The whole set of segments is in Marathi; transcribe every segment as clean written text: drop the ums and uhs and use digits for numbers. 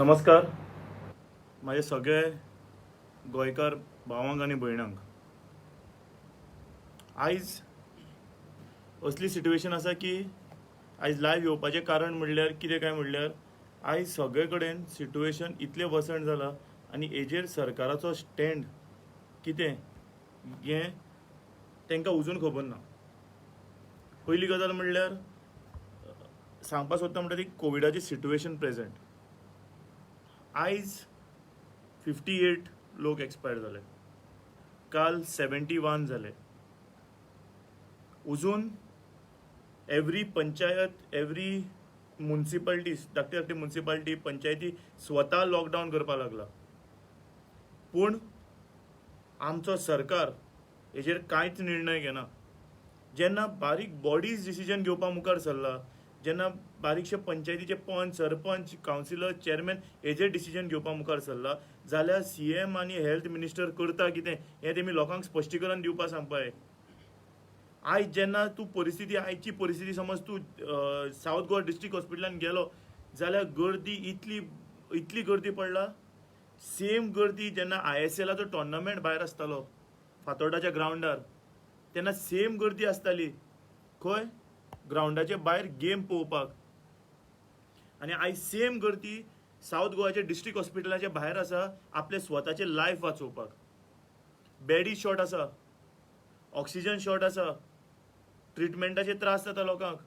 नमस्कार. माझे सगळे गोंयकार भावांक आनी भयणांक. आयज असली सिट्युएशन आसा की आयज लायव्ह येवपाचें कारण म्हणल्यार कितें काय म्हणल्यार आयज सगळे कडेन सिट्युएशन इतलें वसण जालां आनी हेजेर सरकाराचो स्टँड कितें हें तांकां अजून खबर ना. पयली गजाल म्हणल्यार सांगपाक सोदता म्हणटा ती कोविडाची सिट्युएशन प्रेझेंट. आयज 58 लोक एक्सपायर जाले, काल 71 जाले. अजून एवरी पंचायत, एवरी म्युन्सिपालिटीज, धाकटी धाकटी म्युन्सिपालिटी, पंचायती स्वता लॉकडावन करपाक लागला. पूण आमचो सरकार हेजेर कांयच निर्णय घेना. जेन्ना बारीक बॉडीज डिसिजन घेवपाक मुखार सरला, जेन्ना बारीकशे पंचायतीचे पंच, सरपंच, कावन्सिलर, चेअरमॅन हेजेर डिसिजन घेवपाक मुखार सरला, जाल्यार सीएम आनी हेल्थ मिनिस्टर करता कितें हें तेमी लोकांक स्पश्टीकरण दिवपाक सांगपाक. आयज जेन्ना तूं परिस्थिती, आयची परिस्थिती समज तूं सावथ गोवा डिस्ट्रिक्ट हॉस्पिटलान गेलो जाल्यार गर्दी इतली गर्दी पडला. सेम गर्दी जेन्ना ISLचो टोर्नामेंट भायर आसतालो फातोर्डाच्या ग्रावंडार, तेन्ना सेम गर्दी आसताली खंय, ग्रावंडाचे भायर गेम पळोवपाक. आनी आयज सेम गर्दी सावथ गोवाच्या डिस्ट्रिक्ट हॉस्पिटलाच्या भायर आसा आपले स्वताचे लायफ वाचोवपाक. बेडी शॉर्ट आसा, ऑक्सिजन शॉर्ट आसा, ट्रिटमेंटाचे त्रास जाता लोकांक,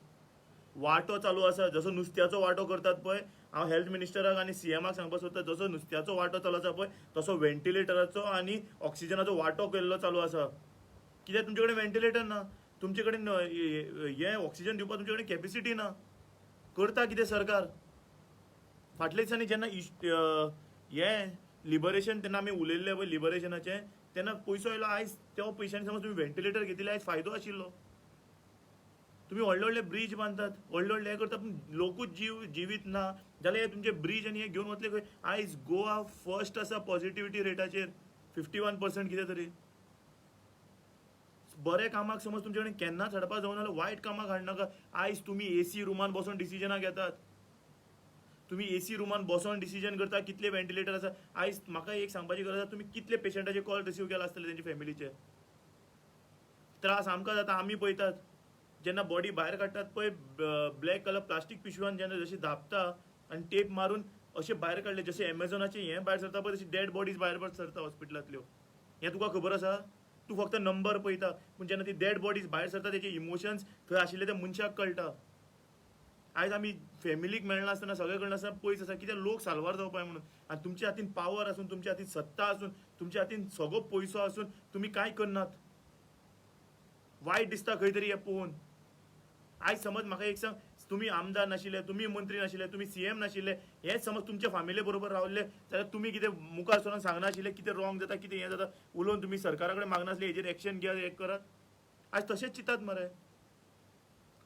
वाटो चालू आसा. जसो नुस्त्याचो वाटो करतात पळय, हांव हेल्थ मिनिस्टराक आनी सीएमाक सांगपाक सोदता, जसो नुस्त्याचो वाटो चालू आसा पळय तसो व्हेंटिलेटराचो आनी ऑक्सिजनाचो वाटो केल्लो चालू आसा. कित्याक तुमचे कडेन व्हेंटिलेटर ना, तुमचे कडेन हें ऑक्सिजन दिवपाक तुमचे कडेन कॅपेसिटी ना. करता कितें सरकार? फाटल्या दिसांनी जेन्ना हें लिबरेशन, तेन्ना आमी उलयल्ले पळय लिबरेशनाचें, तेन्ना पयसो आयलो. आयज त्या पयशांनी समज तुमी व्हेंटिलेटर घेतिल्ले आयज फायदो आशिल्लो. तुम्ही व्हडले व्हडले ब्रीज बांदतात, व्हडले व्हडले हे करतात, पूण लोकूच जिवीत ना जाल्यार हे तुमचे ब्रीज आनी हे घेवन वतले खंय? आयज गोवा फर्स्ट आसा पॉझिटिव्हिटी रेटाचेर, 51% कितें तरी. बरे कामाक समज तुमचे कडेन केन्नाच हाडपाक जावना जाल्यार वायट कामाक हाडनाका. आयज तुमी AC रुमान बसून डिसिजनां घेतात, तुम्ही AC रुमान बसून डिसिजन करता कितले व्हेंटिलेटर आसा. आयज म्हाका एक सांगपाची गरज आसा, तुम्ही कितले पेशंटाचे कॉल रिसीव केला आसतले तेंचे फॅमिलीचे. त्रास आमकां जाता, आमी पळयतात. जेन्ना बॉडी भायर काडटात पळय, ब्लॅक कलर प्लास्टीक पिशवान जेन्ना जशी धापता आनी टेप मारून अशे भायर काडले, जशे एमेझॉनाचे हें भायर सरता पळय तशी डेड बॉडीज भायर सरता हॉस्पिटलांतल्यो. हें तुका खबर आसा? तूं फक्त नंबर पळयता, पूण जेन्ना ती डेड बॉडीज भायर सरता तेचे इमोशन्स थंय आशिल्ले ते मनशाक कळटा. आयज आमी फॅमिलीक मेळना आसतना सगळे कडल्यान आसा पयस आसा, कित्याक लोक साल्वार जावपाक म्हणून. आनी तुमच्या हातीन पावर आसून, तुमच्या हातीन सत्ता आसून, तुमच्या हातीन सगळो पयसो आसून तुमी कांय करनात. वायट दिसता खंय तरी हें पळोवन. आयज समज म्हाका एक सांग, तुम्ही आमदार नाशिल्ले, तुम्ही मंत्री नाशिल्ले, तुम्ही CM नाशिल्ले, हेच समज तुमच्या फॅमिली बरोबर रावले जाल्यार तुम्ही कितें मुखार सरून सांगना आशिल्ले कितें रॉंग जाता, कितें हें जाता, उलोवन तुम्ही सरकारा कडेन मागना आसले हेजेर एक्शन घेयात, हें करात. आयज तशेंच चिंतात मरे.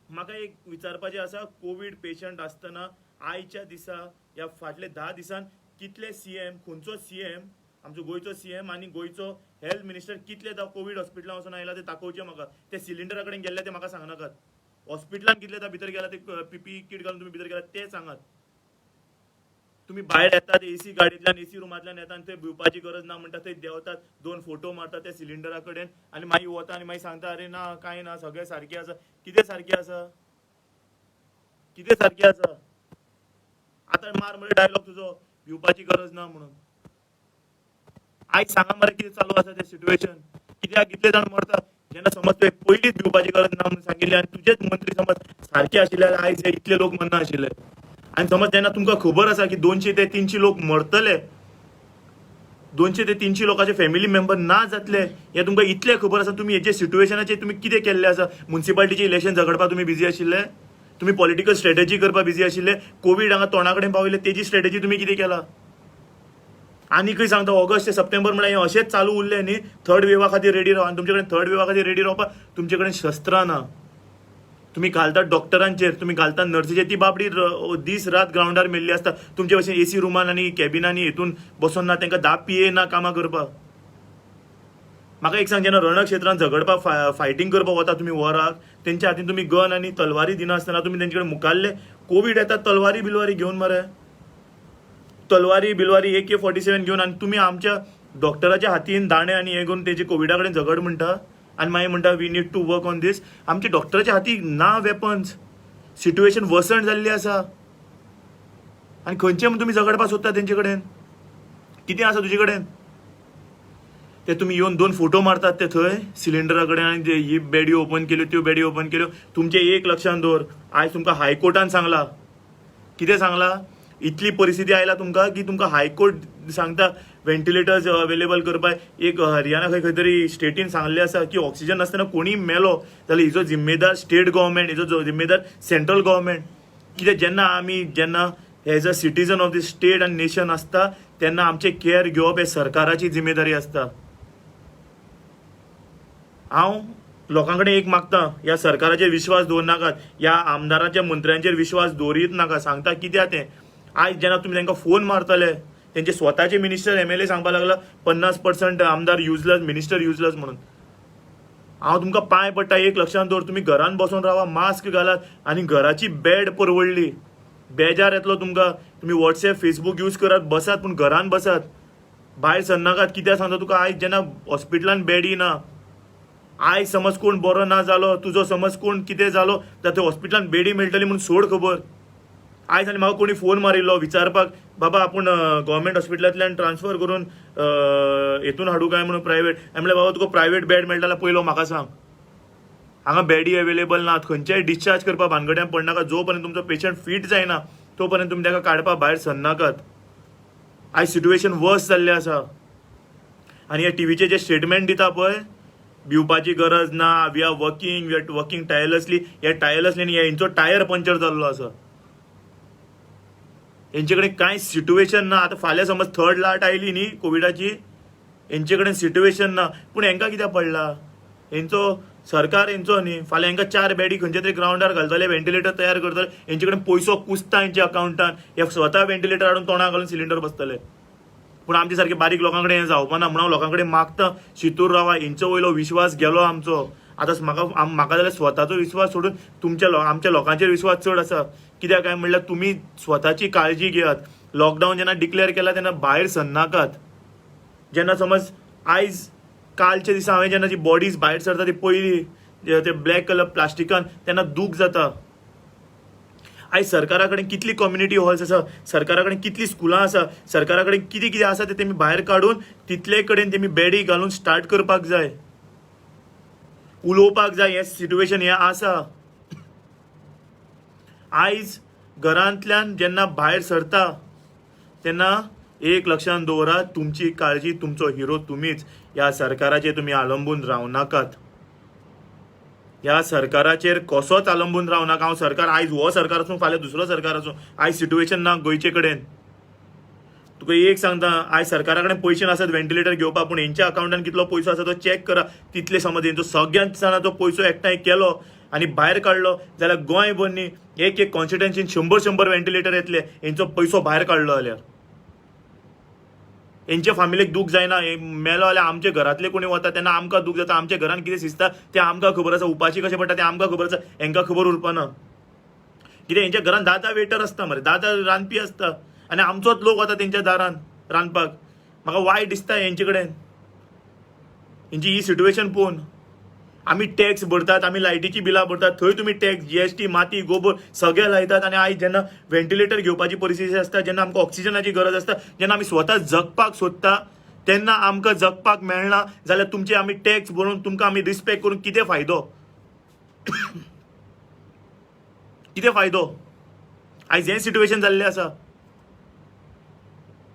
म्हाका एक विचारपाचें आसा, कोविड पेशंट आसतना आयच्या दिसा ह्या फाटले 10 दिसान कितले CM, खंयचो CM, आमचो गोंयचो CM आनी गोंयचो हेल्थ मिनिस्टर कितले कोविड हॉस्पिटलां वचून आयला ते दाखोवचे म्हाका. ते सिलिंडरा कडेन गेल्ले ते म्हाका सांगनाकात. हॉस्पिटलान कितले भितर गेला ते PPE किट घालून तुम्ही भितर गेला ते सांगात. तुम्ही भायर येतात AC गाडींतल्यान, AC रुमांतल्यान येतात, थंय भिवपाची गरज ना म्हणटा, थंय देंवतात, 2 फोटो मारतात त्या सिलिंडरा कडेन आनी मागीर वता आनी मागीर सांगता अरे ना कांय ना, सगळें सारकें आसा. कितें सारकें आसा? कितें सारकें आसा? आतां मार मरे डायलॉग तुजो, भिवपाची गरज ना म्हणून. आयज सांगा मरे कितें चालू आसा तें सिट्युएशन. कित्याक इतले जाण मरता? जेन्ना समज तुवें पयलींच भिवपाची गरज ना म्हणून सांगिल्लें आनी तुजेच मंत्री समज सारके आशिल्ले जाल्यार आयज हे इतले लोक मरना आशिल्ले. आनी समज जेन्ना तुमकां खबर आसा की 200 ते 300 लोक मरतले, 200 ते 300 लोकांचे फॅमिली मेंबर ना जातले, हे तुमकां इतले खबर आसा. तुम्ही हेचे सिट्युएशनाचेर तुमी कितें केल्लें आसा? म्युन्सिपालिटीचे इलेक्शन झगडपाक तुमी बिजी आशिल्ले, तुम्ही पॉलिटिकल स्ट्रॅटेजी करपाक बिजी आशिल्ले. कोविड हांगा तोंडा कडेन पावयले, तेजी स्ट्रॅटेजी तुमी कितें केला? आनी खंय सांगता ऑगस्ट ते सप्टेंबर म्हळ्यार हें अशेंच चालू उरलें न्ही, थर्ड वेवा खातीर रेडी रावा. आनी तुमचे कडेन थर्ड वेवा खातीर रेडी रावपाक तुमचे कडेन शस्त्रां ना. तुम्ही घालतात डॉक्टरांचेर, तुम्ही घालतात नर्सीचेर. ती बाबडी दीस रात ग्रावंडार मेल्ली आसता. तुमचे भशेन AC रुमान आनी कॅबिनांनी हितून बसून ना, तांकां 10 PA ना कामां करपाक. म्हाका एक सांग, जेन्ना रणक्षेत्रांत झगडपाक फायटींग करपाक वता तुम्ही वराक, तेंच्या हातीन तुम्ही गन आनी तलवारी दिनासतना तुम्ही तेंचे कडेन मुखारले कोविड येतात तलवारी बिलवारी घेवन मरे. तलवारी बिलवारी AK-47 घेऊन आणि तुम्ही आमच्या डॉक्टराच्या हातीन दाणे आणि हे घेऊन त्याचे कोविडा कडेन झगड म्हणटा आणि मागीर म्हणटा we need to work on this. आमच्या डॉक्टराच्या हाती ना वेपन्स, सिट्युएशन वर्सण जाल्ली आसा आणि खंयचे तुम्ही झगडपाक सोदता तेंचे कडेन? कितें आसा तुजे कडेन? ते तुम्ही येवन 2 फोटो मारतात ते थंय सिलिंडरा कडेन आणि ही बेडी ओपन केल्यो त्यो बेडी ओपन केल्यो. तुमचे एक लक्षात दवर, आयज तुमकां हायकोर्टान सांगला. कितें सांगला? इतली परिस्थिती आयला तुमकां की तुमकां हायकोर्ट सांगता व्हेंटिलेटर्स अवेलेबल करपाक. एक हरियाणा खंय तरी स्टेटीन सांगलें आसा की ऑक्सिजन नासतना कोणी मेलो जाल्यार हिजो जिम्मेदार स्टेट गव्हर्मेंट, हिजो जिम्मेदार सेंट्रल गव्हर्मेंट. कित्याक जेन्ना as a citizen of the state आनी नेशन आसता तेन्ना आमचे केअर घेवप हे सरकाराची जिम्मेदारी आसता. हांव लोकांकडे एक मागता, ह्या सरकाराचेर विश्वास दवरनाकात, ह्या आमदारांच्या मंत्र्यांचेर विश्वास दवरीत नाका. सांगता कित्याक तें, आयज जेन्ना तुमी तांकां फोन मारतले तेंचे स्वताचे मिनिस्टर MLA सांगपाक लागला 50% आमदार युजलेस, मिनिस्टर युजलेस म्हणून. हांव तुमकां पांय पडटा, एक लक्षात दवर, तुम्ही घरान बसून रावा, मास्क घालात आणि घराची बेड परवडली. बेजार येतलो तुमकां. तुम्ही WhatsApp Facebook यूज करात, बसात पूण घरान बसात, भायर सरनाकात. कित्याक सांगता तुका, आयज जेन्ना हॉस्पिटलान बेड ना, आयज समज कोण बरो ना जालो, तुजो समज कोण कितें जालो जाल्यार थंय हॉस्पिटलान बेडी मेळटली म्हणून सोड खबर. आयज आनी म्हाका कोणी फोन मारिल्लो विचारपाक, बाबा आपूण गव्हर्मेंट हॉस्पिटलांतल्यान ट्रान्सफर करून हेतून हाडूं काय म्हणून प्रायवेट. हांवें म्हणलें बाबा तुका प्रायवेट बेड मेळटा जाल्यार पयलो म्हाका सांग. हांगा बेडी अवेलेबल नात, खंयच्याय डिस्चार्ज करपाक भानगड्यान पडनाका. जो पर्यंत तुमचो पेशंट फीट जायना तो पर्यंत तुमी ताका काडपाक भायर सरनाकात. आयज सिट्युएशन वर्स जाल्लें आसा. आनी हे टीव्हीचे जे स्टेटमेंट दिता पळय, भिवपाची गरज ना, वी आर वर्किंग टायरलेसली. हे टायरलेसली न्ही, हेंचो टायर पंक्चर जाल्लो आसा. हेंचे कडेन कांय सिट्युएशन ना. आतां फाल्यां समज 3rd लाट आयली न्ही कोविडाची, हेंचे कडेन सिट्युएशन ना. पूण हेंकां कित्याक पडला? हेंचो सरकार हेंचो न्ही. फाल्यां हेंकां 4 बेडी खंयच्या तरी ग्राउंडार घालतले, व्हेंटिलेटर तयार करतले, हेंचे कडेन पयसो कुसता हेंच्या अकाउंटान. हे स्वता व्हेंटिलेटर हाडून तोंडाक घालून सिलिंडर बसतले. पूण आमचे सारखे बारीक लोकां कडेन हें जावपाना म्हणून हांव लोकां कडेन मागता, शितूर रावा. हेंचो वयलो विश्वास गेलो आमचो. आतां म्हाका जाल्यार स्वताचो विश्वास सोडून आमच्या लोकांचेर विश्वास चड आसा. कित्याक काय म्हणल्यार तुमी स्वताची काळजी घेयात. लॉकडावन जेन्ना डिक्लेअर केला तेन्ना भायर सरनाकात. जेन्ना समज आयज कालच्या दिसा हांवें जेन्ना जी बॉडीज भायर सरता ती पयली ते ब्लॅक कलर प्लास्टिकान, तेन्ना दूख जाता. आयज सरकारा कडेन कितली कम्युनिटी हॉल्स आसा, सरकारा कडेन कितली स्कुलां आसा, सरकारा कडेन कितें कितें आसा ते तेमी भायर काडून तितले कडेन तेमी बेडी घालून स्टार्ट करपाक जाय, उलोवपाक जाय. हें सिट्युएशन हें आसा. आयज घरांतल्यान जेन्ना भायर सरता तेन्ना एक लक्षात दवरात, तुमची काळजी, तुमचो हिरो तुमीच. ह्या सरकाराचेर तुमी अवलंबून रावं नाकात. ह्या सरकाराचेर कसोच अवलंबून रावं नाका. हांव सरकार, आयज हो सरकार आसूं फाल्यां दुसरो सरकार आसूं, आयज सिट्युएशन ना गोंयचे कडेन. तुका एक सांगता, आयज सरकारा कडेन पयशे नासत व्हेंटिलेटर घेवपाक, पूण हेंच्या अकाउंटान कितलो पयसो आसा तो चॅक करा. तितले समज हेंचो सगळ्यांत जाणांचो पयसो एकठांय केलो आनी भायर काडलो जाल्यार गोंय भर न्ही एक कॉन्स्टिट्युएन्सीन 100 व्हेंटिलेटर येतले. हेंचो पयसो भायर काडलो जाल्यार हेंच्या फॅमिलीक दूख जायना. मेलो जाल्यार आमचे घरांतले कोणी वता तेन्ना आमकां दूख जाता. आमच्या घरान कितें शिजता तें आमकां खबर आसा, उपाशी कशें पडटा तें आमकां खबर आसा, हेंकां खबर उरपाना. कित्याक हेंच्या घरान 10 वेटर आसता मरे, 10 रांदपी आसता आनी आमचोच लोक वता तेंच्या दारान रांदपाक. म्हाका वायट दिसता हेंचे कडेन, हेंची ही सिट्युएशन पळोवन. आमी टॅक्स भरतात, आमी लायटीची बिलां भरतात, थंय तुमी टॅक्स, GST, माती, गोबर सगळें लायतात. आनी आयज जेन्ना व्हेंटिलेटर घेवपाची परिस्थिती आसता, जेन्ना आमकां ऑक्सिजनाची गरज आसता, जेन्ना आमी स्वता जगपाक सोदता तेन्ना आमकां जगपाक मेळना जाल्यार तुमचे आमी टॅक्स भरून तुमकां आमी रिस्पेक्ट करून कितें फायदो? कितें फायदो? आयज हें सिट्युएशन जाल्लें आसा.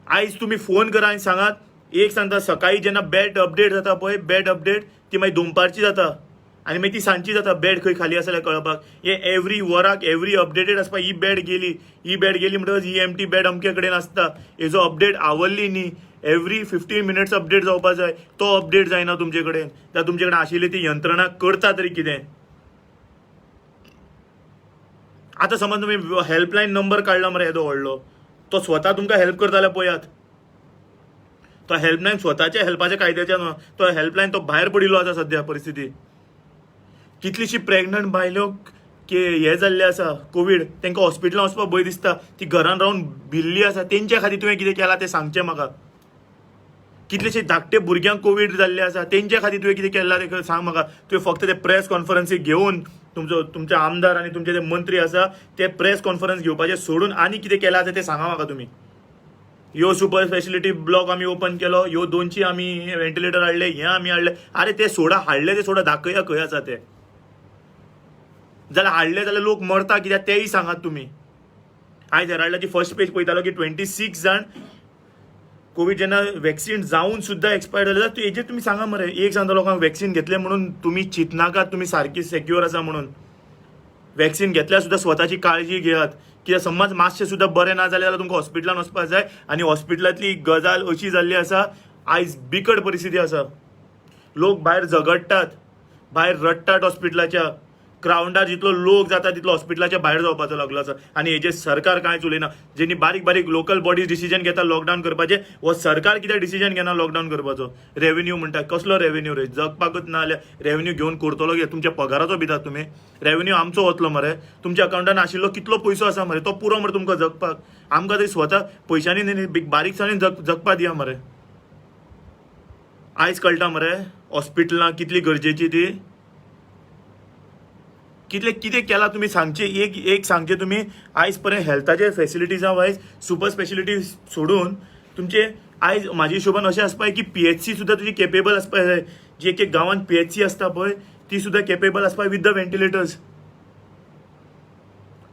आयज तुमी फोन करा आनी सांगात. एक सांगता, सकाळी जेन्ना बेड अपडेट जाता पळय, बेड अपडेट ती मागीर दनपारची जाता आनी मागीर ती सांजची जाता. बेड खंय खाली आसा जाल्यार कळपाक. हे एवरी वराक एवरी अपडेटेड आसपाक. ही बेड गेली म्हणटकच ही एम्प्टी बेड अमके कडेन आसता. हेजो अपडेट आवरली न्ही, एवरी 15 मिनिट्स अपडेट जावपाक जाय. तो अपडेट जायना तुमचे कडेन. जाल्यार तुमचे कडेन आशिल्ली ती यंत्रणा करता तरी कितें? आतां समज तुमी हेल्पलायन नंबर काडला मरे येदो व्हडलो, तो स्वता तुमकां हेल्प करता जाल्यार पळयात. तो हेल्पलायन स्वताच्या हेल्पाच्या कायद्याच्या न्हू, तो हेल्पलायन तो भायर पडिल्लो आसा सद्या परिस्थिती. कितलीशी प्रेग्नंट बायल्यो हे जाल्ले आसा कोवीड तांकां हॉस्पिटलां वचपाक भंय दिसता, ती घरान रावन भिल्ली आसा, तेंच्या खातीर तुवें कितें केलां तें सांगचें म्हाका. कितलेशे धाकटे भुरग्यांक कोवीड जाल्ले आसा, तेंच्या खातीर तुवें कितें केलां तें सांग म्हाका. तुवें फक्त ते प्रेस कॉन्फरन्सीक घेवन तुमचे आमदार आनी तुमचे जे मंत्री आसा ते प्रेस कॉन्फरन्स घेवपाचें सोडून आनी कितें केलां तें सांगा म्हाका तुमी. ह्यो सुपर स्पेशलिटी ब्लॉक आमी ओपन केलो, ह्यो 200 आमी व्हेंटिलेटर हाडले, हें आमी हाडले. अरे ते सोडा, हाडले ते सोडा, दाखया खंय आसा ते. जाल्यार हाडले जाल्यार लोक मरता कित्याक तेंय सांगात तुमी. आयज हेराल्डाची फर्स्ट पेज पळयतालो की 26 जाण कोवीड जेन्ना वॅक्सिन जावन सुद्दां एक्सपायर जाले, जाल्यार हेजेर तुमी सांगा मरे. एक सांगता लोकांक वॅक्सिन घेतले म्हणून तुमी चिंतनाकात तुमी सारकी सेक्युअर आसा म्हणून. वॅक्सिन घेतल्यार सुद्दां स्वताची काळजी घेयात. कित्याक समज मातशें सुद्दां बरें ना जाल्यार तुमकां हॉस्पिटलान वचपाक जाय. आनी हॉस्पिटलांतली गजाल अशी जाल्ली आसा, आयज बिकट परिस्थिती आसा. लोक भायर झगडटात, भायर रडटात हॉस्पिटलाच्या. ग्रावंडार जितलो लोक जाता तितलो हॉस्पिटलाच्या भायर जावपाचो लागलो आसा. आनी हेजेर सरकार कांयच उलयना. जेणी बारीक बारीक लोकल बॉडीज डिसिजन घेता लॉकडावन करपाचें, हो सरकार कित्याक डिसिजन घेना लॉकडावन करपाचो. रेव्हेन्यू म्हणटा, कसलो रेव्हेन्यू रे? जगपाकच ना जाल्यार रेव्हेन्यू घेवन करतलो कितें? तुमच्या पगाराचो भितात तुमी? रेव्हेन्यू आमचो वतलो मरे. तुमच्या अकाउंटान आशिल्लो कितलो पयसो आसा मरे, तो पुरो मरे तुमकां जगपाक. आमकां तरी स्वता पयशांनी न्ही, बारीकसाणेन जगपा दिया मरे. आयज कळटा मरे हॉस्पिटलां कितली गरजेची ती. कितें केलां तुमी सांगचे. एक सांगचे तुमी. आयज पर्यंत हेल्थाचे फेसिलिटीजा वायज सुपर स्पेशलिटी सोडून तुमचे आयज म्हाज्या हिशोबान अशें आसपाक की PHC सुद्दां तुजी केपेबल आसपाक जाय. जी एक गांवांत PHC आसता पळय ती सुद्दां केपेबल आसपाक विथ द व्हेंटिलेटर्स.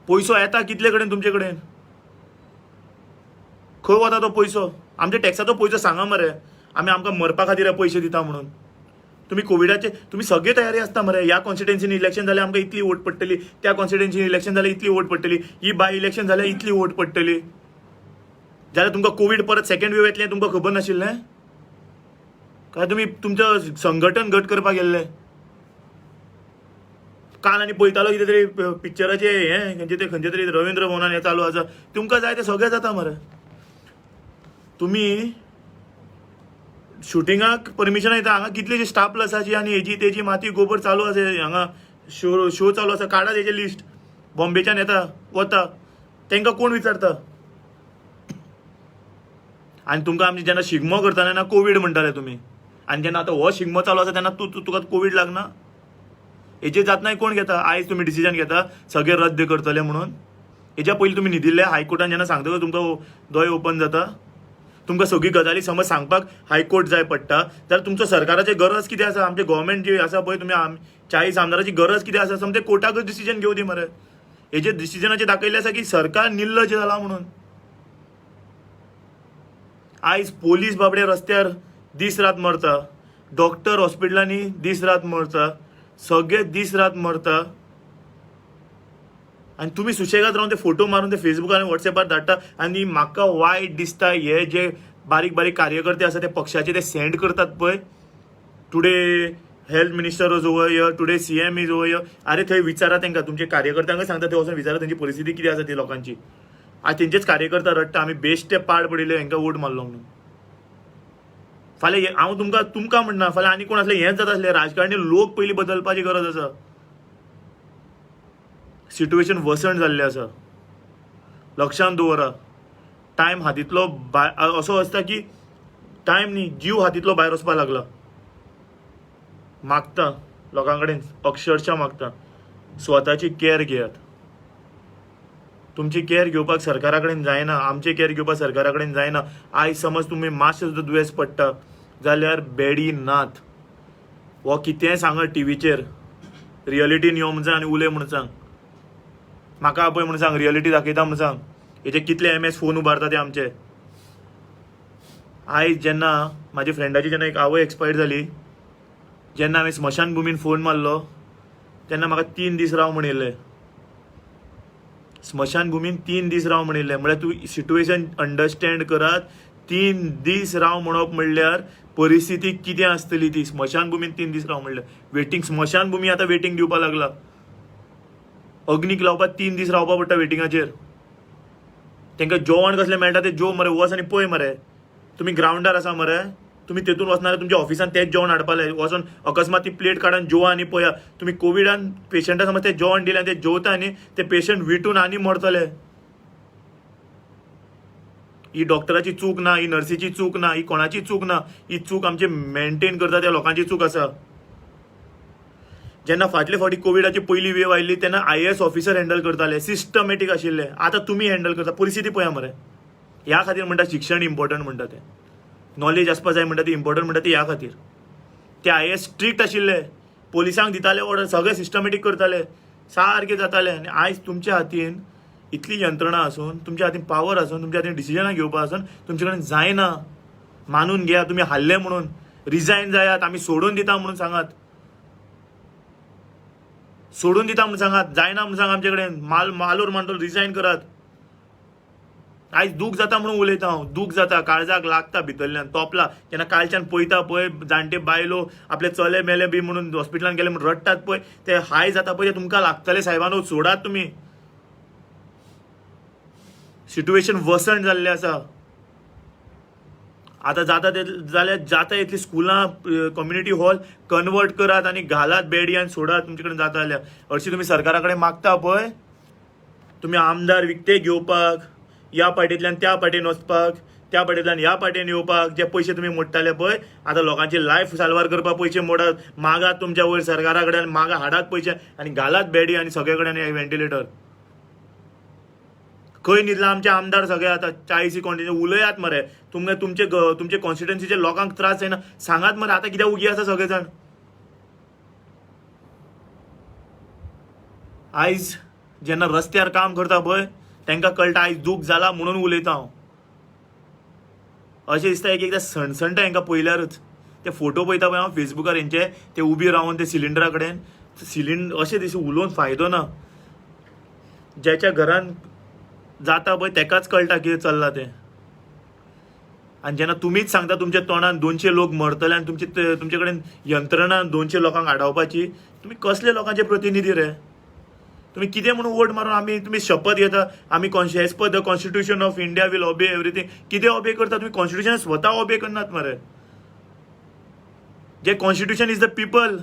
पयसो येता कितले कडेन तुमचे कडेन? खंय वता तो पयसो? आमच्या टॅक्साचो पयसो सांगा मरे. आमकां मरपा खातीर पयशे दिता म्हणून. तुम्ही कोविडाचे तुम्ही सगळे तयारी आसता मरे. ह्या कॉन्स्टिट्युन्सीन इलेक्शन जाल्यार आमकां इतली वोट पडटली, त्या कॉन्स्टिट्युन्सीन इलेक्शन जाल्यार इतली वोट पडटली, ही बाय इलेक्शन जाल्यार इतली वोट पडटली. जाल्यार तुमकां कोवीड परत सेकंड वेव येतलें तुमकां खबर नाशिल्लें काय? तुमी तुमचं संघटन घट करपाक गेल्ले. काल आनी पळयतालो कितें तरी पिक्चराचे हें खंयचे तरी रवींद्र भवनान हें चालू आसा. तुमकां जाय तें सगळें जाता मरे. तुमी शुटिंगाक परमिशन येता. हांगा कितलेशे स्टाफ प्लसाची आनी हेजी तेजी माती गोबर चालू आसा. हांगा शो चालू आसा. काडा तेजे लिस्ट. बॉम्बेच्यान येता वता, तांकां कोण विचारता? आनी तुमकां आमी जेन्ना शिगमो करताले तेन्ना कोवीड म्हणटाले तुमी. आनी जेन्ना आतां हो शिगमो चालू आसा तेन्ना तुका कोवीड लागना? हेजेर जातनाय कोण घेता? आयज तुमी डिसिजन घेता सगळे रद्द करतले म्हणून. हेज्या पयलीं तुमी न्हिदिल्ले. हायकोर्टान जेन्ना सांगतलो तुमकां दोळे ओपन जाता. तुमकां सगळी गजाली समज सांगपाक हायकोर्ट जाय पडटा जाल्यार तुमचो सरकाराची गरज कितें आसा? आमचे गव्हर्मेंट जी आसा पळय तुमी 40 आमदाराची गरज कितें आसा? समजे कोर्टाकच डिसिजन घेवं दी मरे. हेजे डिसिजनाचेर दाखयल्लें आसा की सरकार निर्लज्ज जाला म्हणून. आयज पोलीस बाबडे रस्त्यार दीस रात मरता, डॉक्टर हॉस्पिटलांनी दीस रात मरता, सगळे दीस रात मरता. आनी तुमी सुशेगाद रावन ते फोटो मारून ते फेसबुकार आनी वॉट्सॅपार धाडटा. आनी म्हाका वायट दिसता हे जे बारीक बारीक कार्यकर्ते आसा ते पक्षाचे ते सेंड करतात पळय. Today health minister was over here, today CM is over here. अरे थंय विचारा तांकां, तुमचे कार्यकर्त्यांक सांगता ते वचून विचारा तेंची परिस्थिती कितें आसा ती लोकांची. आज तेंचेच कार्यकर्ता रडटा आमी बेश्टे पाड पडिल्ले हांकां वोट मारलो म्हणून. फाल्यां हांव तुमकां म्हणना, फाल्यां आनी कोण आसलें हेंच जाता आसलें. राजकारणी लोक पयलीं बदलपाची गरज आसा. सिट्युएशन वर्सण जाल्लें आसा. लक्षांत दवरा. टायम हातींतलो असो आसता की टायम न्ही, जीव हातींतलो भायर वचपाक लागला. मागता लोकां कडेन, अक्षरशः मागता स्वताची कॅर घेयात. तुमची कॅर घेवपाक सरकारा कडेन जायना, आमची कॅर घेवपाक सरकारा कडेन जायना. आयज समज तुमी मातशें सुद्दां दुयेंस पडटा जाल्यार बेडी नात. हो कितेंय सांगत टीव्हीचेर, रियलिटीन यो म्हण सांग आनी उलय म्हण सांग. म्हाका पळय म्हण सांग, रियलिटी दाखयता म्हण सांग. हेचे कितले MS फोन उबारता ते आमचे. आयज जेन्ना म्हाज्या फ्रेंडाची जेन्ना एक आवय एक्सपायर जाली, जेन्ना हांवें स्मशान भुमीन फोन मारलो तेन्ना म्हाका 3 दीस राव म्हणिल्लें. स्मशान भुमीन 3 दीस राव म्हणिल्लें. म्हळ्यार तूं सिट्युएशन अंडरस्टँड करात. 3 दीस राव म्हणप म्हणल्यार परिस्थिती कितें आसतली ती. स्मशान भुमीन 3 दीस राव म्हणल्यार वेटिंग. स्मशान भुमी आतां वेटिंग दिवपाक लागला. अग्नीक लावपाक 3 दीस रावपाक पडटा वेटिंगाचेर. तांकां जेवण कसलें मेळटा तें जेव मरे. वच आनी पळय मरे. तुमी ग्रावंडार आसा मरे, तुम्ही तेतून वचनारे तुमच्या ऑफिसान तेच जेवण हाडपाले वचून अकस्मात ती प्लेट काढून जेवा आनी पळया तुम्ही कोविडान पेशंटा समज ते जेवण दिले ते जेवता न्ही ते पेशंट विटून आनी मरतले. ही डॉक्टराची चूक ना, ही नर्सीची चूक ना, ही कोणाची चूक ना, ही चूक आमची मेंटेन करता त्या लोकांची चूक आसा. जेन्ना फाटले फावटी कोविडाची पयली वेव आयिल्ली तेन्ना IAS ऑफिसर हँडल करताले, सिस्टमॅटीक आशिल्ले. आतां तुमी हँडल करता. परिस्थिती पळया मरे. ह्या खातीर म्हणटा शिक्षण इम्पॉर्टंट म्हणटा ते. नॉलेज आसपा जाय म्हणटा ती इम्पॉर्टंट म्हणटा ती ह्या खातीर. ते IAS स्ट्रिक्ट आशिल्ले, पोलिसांक दिताले ऑर्डर, सगळे सिस्टमॅटीक करताले, सारके जाताले. आनी आयज तुमच्या हातीन इतली यंत्रणा आसून, तुमच्या हातीन पावर आसून, तुमच्या हातीन डिसिजनां घेवपा आसून तुमचे कडेन जायना. मानून घ्या तुम्ही हारले म्हणून, रिजायन जायात, आमी सोडून दिता म्हणून सांगात. सोडून दिता म्हणून सांगात, जायना म्हणून सांगा आमचे कडेन. मालोर म्हणटलो रिजायन करात. आयज दूख जाता म्हणून उलयता हांव. दूख जाता, काळजाक लागता भितरल्यान, तोपला. जेन्ना कालच्यान पळयता पळय जाणटे बायलो आपले चले मेले बी म्हणून हॉस्पिटलान गेले म्हणून रडटात पळय, ते हाय जाता पळय, ते तुमकां लागतले साहेबांनो, सोडात तुमी. सिट्युएशन वर्सन जाल्ले आसा. आता जाता ते जाल्यार जाता इतली स्कुलां कम्युनिटी हॉल कन्वर्ट करात आनी घालात बेडी आनी सोडात तुमचे कडेन जाता जाल्यार. हरशीं तुमी सरकारा कडेन मागता पळय, तुमी आमदार विकते घेवपाक, ह्या पार्टींतल्यान त्या पार्टीन वचपाक, त्या पार्टींतल्यान ह्या पार्टीन येवपाक जे पयशे तुमी मोडटाले पळय, आतां लोकांची लायफ साल्वार करपाक पयशे मोडात. मागात तुमच्या वयर सरकारा कडेन, मागा हाडात पयशे आनी घालात बेडी आनी सगळे कडेन व्हेंटिलेटर. खंय न्हिदला आमचे आमदार सगळे आतां 40 कॉन्टिन्यू उलयात मरे. तुमचे कॉन्स्टिट्युएन्सीचे लोकांक त्रास जायना सांगात मरे. आतां कित्याक उगी आसा सगळे जाण. आयज जेन्ना रस्त्यार काम करता पळय तांकां कळटा आयज दूख जाला म्हणून उलयता हांव. अशें दिसता एकदां सणसणटा हांकां पयल्यारच. ते फोटो पळयता पळय हांव फेसबुकार हेंचे, ते उबी रावन ते सिलिंडरा कडेन अशें दिसता उलोवन फायदो ना. ज्याच्या घरान जाता पळय तेकाच कळटा कितें चल्लां तें. आनी जेन्ना तुमीच सांगता तुमच्या तोंडान 200 लोक मरतले आनी तुमचे कडेन यंत्रणा 200 लोकांक आडावपाची, तुमी कसले लोकांचे प्रतिनिधी रे? तुमी कितें म्हणून वोट मारून तुमी शपथ घेता आमी as per the constitution of India will obey everything. कितें ओबे करता तुमी? कॉन्स्टिट्युशन स्वता ओबे करनात मरे. जे constitution is the people.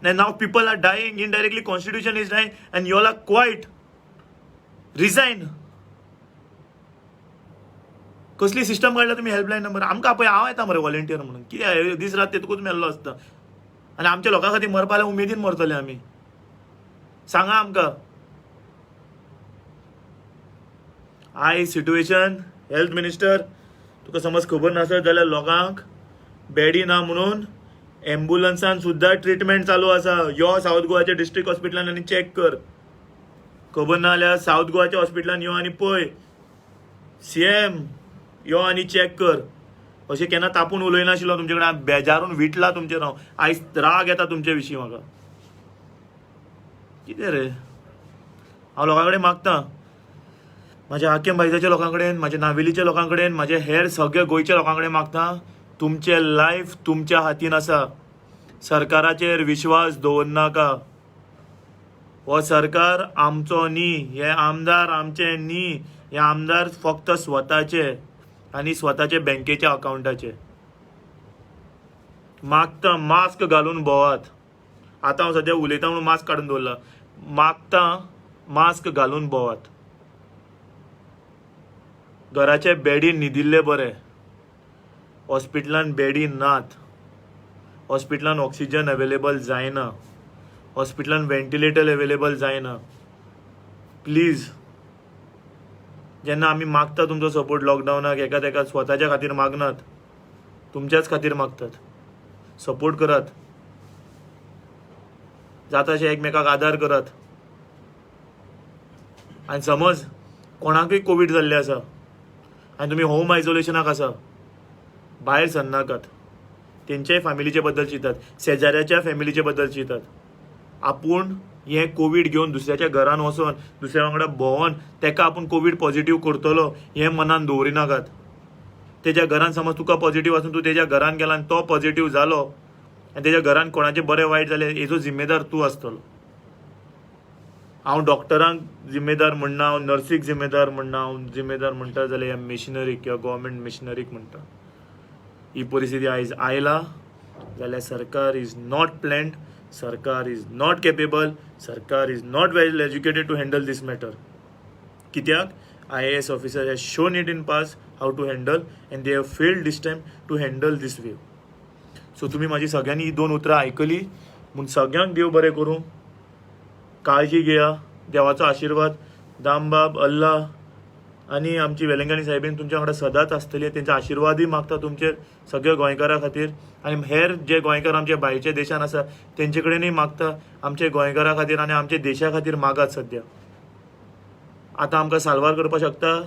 Now people are dying, indirectly constitution is dying and you all are quiet. Resign. कसली सिस्टम काडला तुमी हेल्पलायन नंबर? आमकां पळय हांव येता मरे व्हॉलंटियर म्हणून. कितें दीस रात तेतूंत मेल्लो आसता आनी आमच्या लोकां खातीर मरपा जाल्यार उमेदीन मरतले आमी. सांगा आमकां. आयज सिट्युएशन हेल्थ मिनिस्टर तुका समज खबर नासत जाल्यार लोकांक बेडी ना म्हणून एम्ब्युलन्सान सुद्दां ट्रिटमेंट चालू आसा. यो सावथ गोवाच्या डिस्ट्रिक्ट हॉस्पिटलान आनी चॅक कर. खबर ना जाल्यार सावथ गोवाच्या हॉस्पिटलान यो आनी पळय. CM यो आनी चॅक कर. अशें केन्ना तापून उलयनाशिल्लो तुमचे कडेन. बेजारून विटला तुमचेर हांव. आयज राग येता तुमचे विशीं म्हाका. कितें रे? हांव लोकां कडेन मागता, म्हाज्या हाकेम बायजाच्या लोकां कडेन, म्हाज्या नावेलीच्या लोकां कडेन, म्हाजे हेर सगळे गोंयच्या लोकां कडेन मागता, तुमचे लायफ तुमच्या हातीन आसा. सरकाराचेर विश्वास दवरनाका. हो सरकार आमचो न्ही, हे आमदार आमचे न्ही. हे आमदार फक्त स्वताचे आनी स्वताचे बँकेच्या अकाउंटाचे. मागता मास्क घालून भोवात. आतां हांव सद्या उलयता म्हणून मास्क काडून दवरला. मागता मास्क घालून भोवात. घराचे बेडीन न्हिदिल्ले बरे. हॉस्पिटलान बेडी नात. हॉस्पिटलान ऑक्सिजन अवेलेबल जायना. हॉस्पिटलान व्हेंटिलेटर अवेलेबल जायना. प्लीज जेन्ना आमी मागता तुमचो सपोर्ट लॉकडावनाक एका तेका स्वताच्या खातीर मागनात, तुमच्याच खातीर मागतात. सपोर्ट करात. जाता अशें एकमेकाक आदार करात. आनी समज कोणाकूय कोवीड जाल्ले आसा आनी तुमी होम आयसोलेशनाक आसा, भायर सरनाकात. तेंच्याय फॅमिलीचे बद्दल चिंतात, शेजाऱ्याच्या फॅमिलीचे बद्दल चिंतात. आपूण हें कोवीड घेवन दुसऱ्याच्या घरान वचोन दुसऱ्या वांगडा भोंवोन तेका आपूण कोवीड पॉझिटिव्ह करतलो हें मनान दवरिनाकात. तेज्या घरान समज तुका पॉझिटिव्ह आसून तूं तेज्या घरान गेला आनी तो पॉझिटिव्ह जालो आनी तेज्या घरान कोणाचें बरें वायट जालें, हेजो जिम्मेदार तूं आसतलो. हांव डॉक्टरांक जिम्मेदार म्हणना, हांव नर्सीक जिम्मेदार म्हणना. हांव जिम्मेदार म्हणटा जाल्यार ह्या मिशनरीक किंवा गव्हर्मेंट मिशनरीक म्हणटा. ही परिस्थिती आयज आयला जाल्यार सरकार इज नॉट प्लॅन्ड, सरकार इज नॉट केपेबल, सरकार is not well educated to handle these matter. कित्याक IAS officer has shown it in past how to handle and they have failed these time to handle these wave. So तुम्ही माझी सगळ्यांनी ही 2 उतरां आयकली म्हूण सगळ्यांक देव बरें करूं. काळजी घेया, देवाचो आशिर्वाद दामबाब अल्लाह आनी आमची वेलंकणी साहेबीन तुमच्या वांगडा सदांच आसतली. तेंचो आशिर्वादूय मागता तुमचे सगळे गोंयकारां खातीर आनी हेर जे गोंयकार आमचे भायच्या देशान आसा तेंचे कडेनूय मागता आमचे गोंयकारा खातीर आनी आमच्या देशा खातीर मागात. सद्या आतां आमकां साल्वार करपाक शकता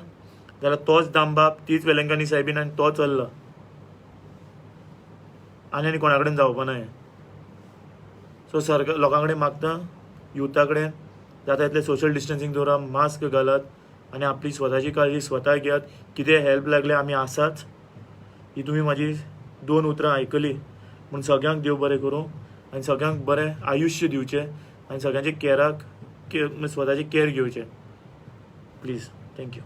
जाल्यार तोच दामबाब, तीच वेलंकणी साहेबीन आनी तोच अल्लाह, आनी कोणा कडेन जावपा न्हय. सो सरकार लोकां कडेन मागता, युथा कडेन जाता तितलें सोशल डिस्टन्सिंग दवरा, मास्क घालात आनी आपली स्वताची काळजी स्वता घेयात. कितें हेल्प लागले आमी आसाच. ही तुमी म्हाजी 2 उतरां आयकली म्हूण सगळ्यांक देव बरें करूं आनी सगळ्यांक बरें आयुश्य दिवचें आनी सगळ्यांचे स्वताची कॅर घेवचें. प्लीज. थँक्यू.